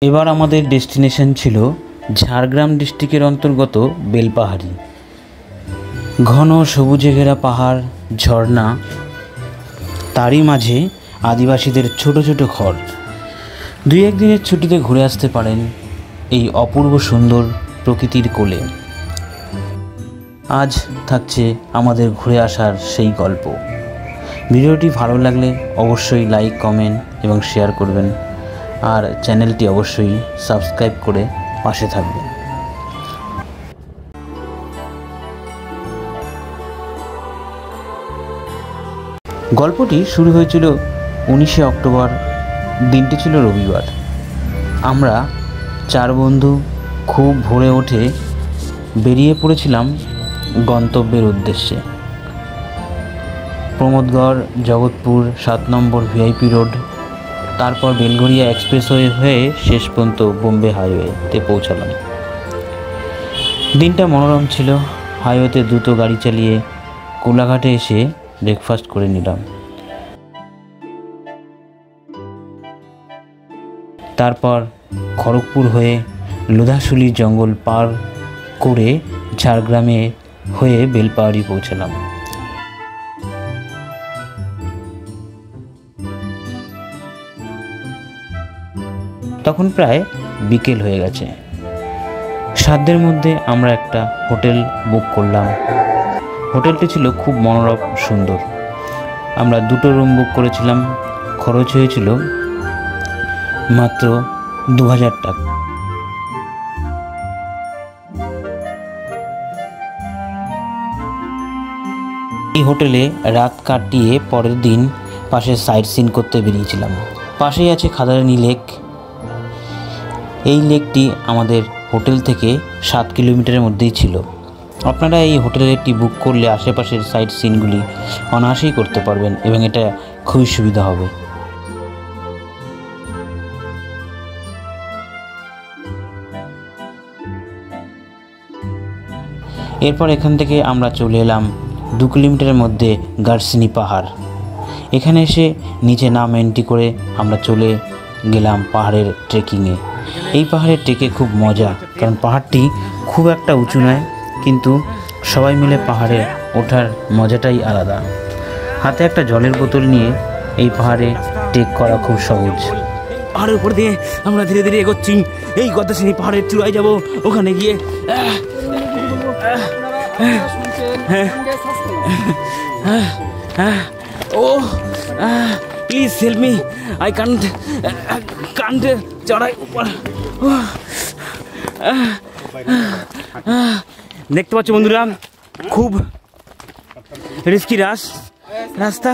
এবার আমাদের ডেস্টিনেশন ছিল ঝাড়গ্রাম ডিস্ট্রিক্টের অন্তর্গত বেলপাহাড়ি। ঘন সবুজে ঘেরা পাহাড়, ঝর্ণা, তারই মাঝে আদিবাসীদের ছোট ছোট ঘর। দুই একদিনের ছুটিতে ঘুরে আসতে পারেন এই অপূর্ব সুন্দর প্রকৃতির কোলে। আজ থাকছে আমাদের ঘুরে আসার সেই গল্প। ভিডিওটি ভালো লাগলে অবশ্যই লাইক, কমেন্ট এবং শেয়ার করবেন, আর চ্যানেলটি অবশ্যই সাবস্ক্রাইব করে পাশে থাকবেন। গল্পটি শুরু হয়েছিল 19শে অক্টোবর। দিনটি ছিল রবিবার। আমরা 4 বন্ধু খুব ভোরে উঠে বেরিয়ে পড়েছিলাম গন্তব্যের উদ্দেশ্যে। প্রমোদগড়, জগৎপুর, 7 নম্বর ভিআইপি রোড, তারপর বেলঘরিয়া এক্সপ্রেসওয়ে হয়ে শেষ পর্যন্ত বোম্বে হাইওয়েতে পৌঁছালাম। দিনটা মনোরম ছিল। হাইওয়েতে দ্রুত গাড়ি চালিয়ে কোলাঘাটে এসে ব্রেকফাস্ট করে নিলাম। তারপর খড়গপুর হয়ে লোধাশুলি জঙ্গল পার করে ঝাড়গ্রামে হয়ে বেলপাহাড়ি পৌঁছালাম। তখন প্রায় বিকেল হয়ে গেছে। সাধ্যের মধ্যে আমরা একটা হোটেল বুক করলাম। হোটেলটি ছিল খুব মনোরম, সুন্দর। আমরা 2টো রুম বুক করেছিলাম। খরচ হয়েছিল মাত্র 2000 টাকা। এই হোটেলে রাত কাটিয়ে পরের দিন পাশে সাইট সিন করতে বেরিয়েছিলাম। পাশেই আছে খাদারানি লেক। এই লেকটি আমাদের হোটেল থেকে 7 কিলোমিটারের মধ্যেই ছিল। আপনারা এই হোটেলটি বুক করলে আশেপাশের সাইট সিনগুলি অনায়াসেই করতে পারবেন এবং এটা খুবই সুবিধা হবে। এরপর এখান থেকে আমরা চলে এলাম 2 কিলোমিটারের মধ্যে গার্সিনি পাহাড়। এখানে এসে নিচে নাম এন্ট্রি করে আমরা চলে গেলাম পাহাড়ের ট্রেকিংয়ে। এই পাহাড়ের ট্রেকে খুব মজা, কারণ পাহাড়টি খুব একটা উঁচু নয়, কিন্তু সবাই মিলে পাহাড়ে ওঠার মজাটাই আলাদা। হাতে একটা জলের বোতল নিয়ে এই পাহাড়ে ট্রেক করা খুব সহজ। পাহাড়ের উপর দিয়ে আমরা ধীরে ধীরে এগোচ্ছি। এই গদাসিনী পাহাড়ের চূড়ায় যাব। ওখানে গিয়ে please help me, I can't চড়াই উপর। দেখতে পাচ্ছ বন্ধুরা, খুব রিস্কি রাস্তা।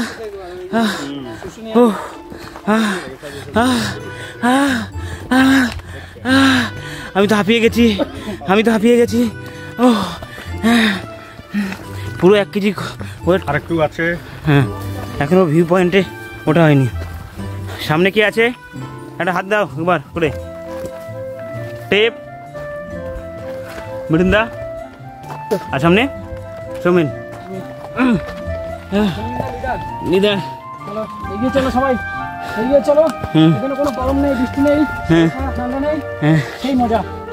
আমি তো হাঁপিয়ে গেছি। ও পুরো 1 কেজি আরেকটু আছে। হ্যাঁ, এখনো ভিউ পয়েন্টে ওঠা হয়নি। সামনে কি আছে? একটা হাত দাও একবার করে। টেপ, মিঠুন দা, আর সামনে সৌমেন, নিদা, এগিয়ে চলো সবাই, এগিয়ে চলো। এখানে কোনো গরম নেই, বৃষ্টি নেই, ঠান্ডা নেই,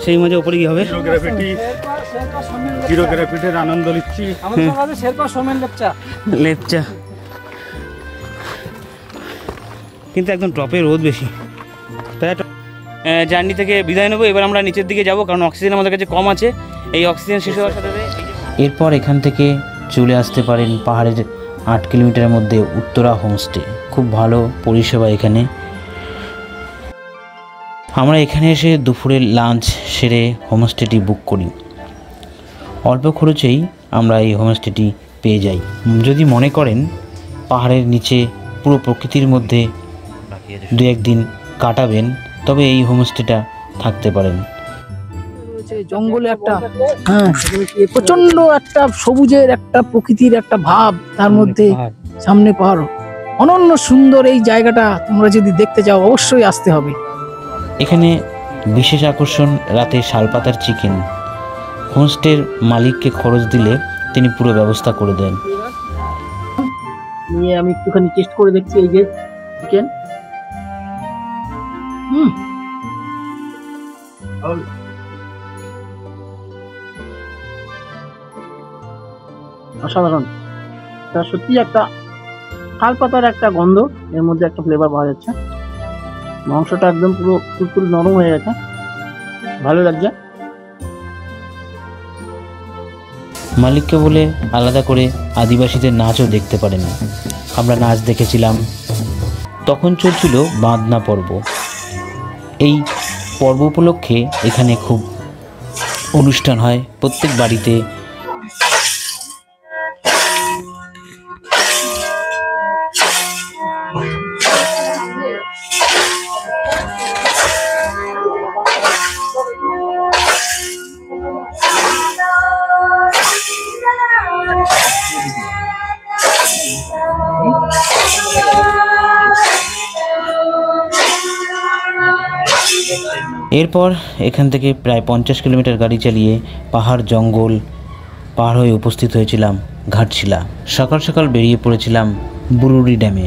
সেই মজা উপরে কি হবে? জিরোগ্রাফিটির আনন্দ নিচ্ছি। আমাদের সমাজে শেরপা সোমেন লেপচা, কিন্তু একদম টপে রোদ বেশি। তাই জার্নি থেকে বিদায় নেবো। এবার আমরা নিচের দিকে যাব, কারণ অক্সিজেন আমাদের কাছে কম আছে। এই অক্সিজেন শেষ হওয়ার সাথে এরপর এখান থেকে চলে আসতে পারেন পাহাড়ের 8 কিলোমিটারের মধ্যে উত্তরা হোমস্টে। খুব ভালো পরিষেবা এখানে। আমরা এখানে এসে দুপুরের লাঞ্চ সেরে হোমস্টেটি বুক করি। অল্প খরচেই আমরা এই হোমস্টেটি পেয়ে যাই। যদি মনে করেন পাহাড়ের নিচে পুরো প্রকৃতির মধ্যে 2-1 দিন কাটাবেন, তবে এই হোমস্টেটা থাকতে পারেন। জঙ্গলে একটা প্রচন্ড একটা সবুজের একটা প্রকৃতির একটা ভাব, তার মধ্যে সামনে পাহাড়, অনন্য সুন্দর। এই জায়গাটা তোমরা যদি দেখতে চাও অবশ্যই আসতে হবে। এখানে বিশেষ আকর্ষণ রাতে শালপাতার চিকেন। হোমস্টের মালিককে খরচ দিলে তিনি পুরো ব্যবস্থা করে দেন। নিয়ে আমি একটুখানি টেস্ট করে দেখছি এই যে চিকেন। অসাধারণ। তা সত্যি একটা শাল পাতার একটা গন্ধ, এর মধ্যে একটা ফ্লেভার পাওয়া যাচ্ছে। মাংসটা একদম পুরো ফুলফুল নরম হয়ে গেছে, ভালো লাগছে। মালিককে বলে আলাদা করে আদিবাসীদের নাচও দেখতে পারেন। আমরা নাচ দেখেছিলাম। তখন চলছিল বাঁধনা পর্ব। এই পর্ব উপলক্ষে এখানে খুব অনুষ্ঠান হয় প্রত্যেক বাড়িতে। এরপর এখান থেকে প্রায় 50 কিলোমিটার গাড়ি চালিয়ে পাহাড় জঙ্গল পার হয়ে উপস্থিত হয়েছিলাম ঘাটশিলা। সকাল সকাল বেরিয়ে পড়েছিলাম বুরুড়ি ড্যামে।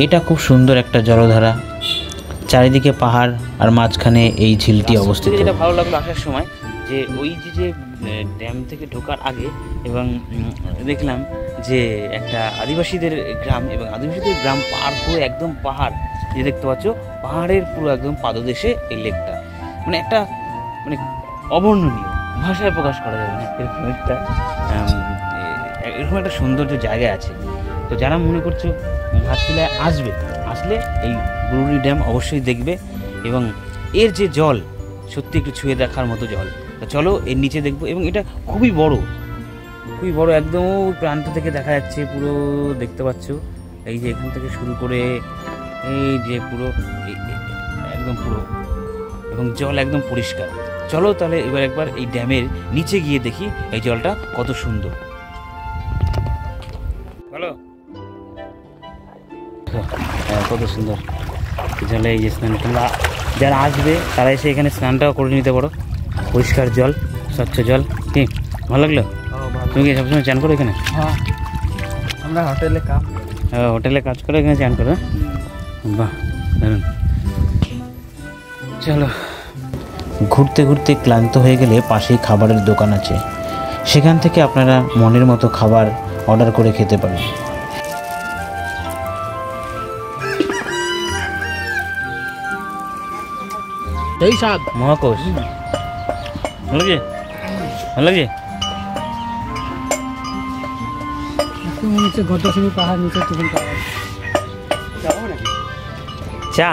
এটা খুব সুন্দর একটা জলধারা, চারিদিকে পাহাড় আর মাঝখানে এই ঝিলটি অবস্থিত। যেটা ভালো লাগলো আসার সময় যে ওই যে ড্যাম থেকে ঢোকার আগে এবং দেখলাম যে একটা আদিবাসীদের গ্রাম, এবং আদিবাসীদের গ্রাম পার হয়ে একদম পাহাড়, যে দেখতে পাচ্ছ পাহাড়ের পুরো একদম পাদদেশে এই লেকটা, মানে একটা মানে অবর্ণনীয়, ভাষায় প্রকাশ করা যাবে না এরকম একটা সৌন্দর্য জায়গায় আছে। তো যারা মনে করছো ঘাটশিলায় আসলে এই বুরুড়ি ড্যাম অবশ্যই দেখবে, এবং এর যে জল সত্যি একটু ছুঁয়ে দেখার মতো জল। তো চলো এর নিচে দেখবো, এবং এটা খুবই বড় একদম প্রান্ত থেকে দেখা যাচ্ছে পুরো, দেখতে পাচ্ছ এই যে এখান থেকে শুরু করে এই যে পুরো একদম পুরো, এবং জল একদম পরিষ্কার। চলো তাহলে এবার একবার এই ড্যামের নিচে গিয়ে দেখি এই জলটা কত সুন্দর। ভালো কত সুন্দর জলে এই যে স্নান, তোমরা যারা আসবে তারা এসে এখানে স্নানটাও করে নিতে পারো। পরিষ্কার জল, স্বচ্ছ জল। কি ভালো লাগলো? তুমি কি সবসময় চান করো এখানে? হ্যাঁ, আমরা হোটেলে কাজ করে এখানে চান করো। বাহ দারুণ। চলো। ঘুরতে ঘুরতে ক্লান্ত হয়ে গেলে পাশেই খাবারের দোকান আছে, সেখান থেকে আপনারা মনের মতো খাবার অর্ডার করে খেতে পারেন। এই স্বাদ মহাকোষ ভালো লাগে। মনে হচ্ছে ঘটশ্রী পাহাড় নিচে তখন চা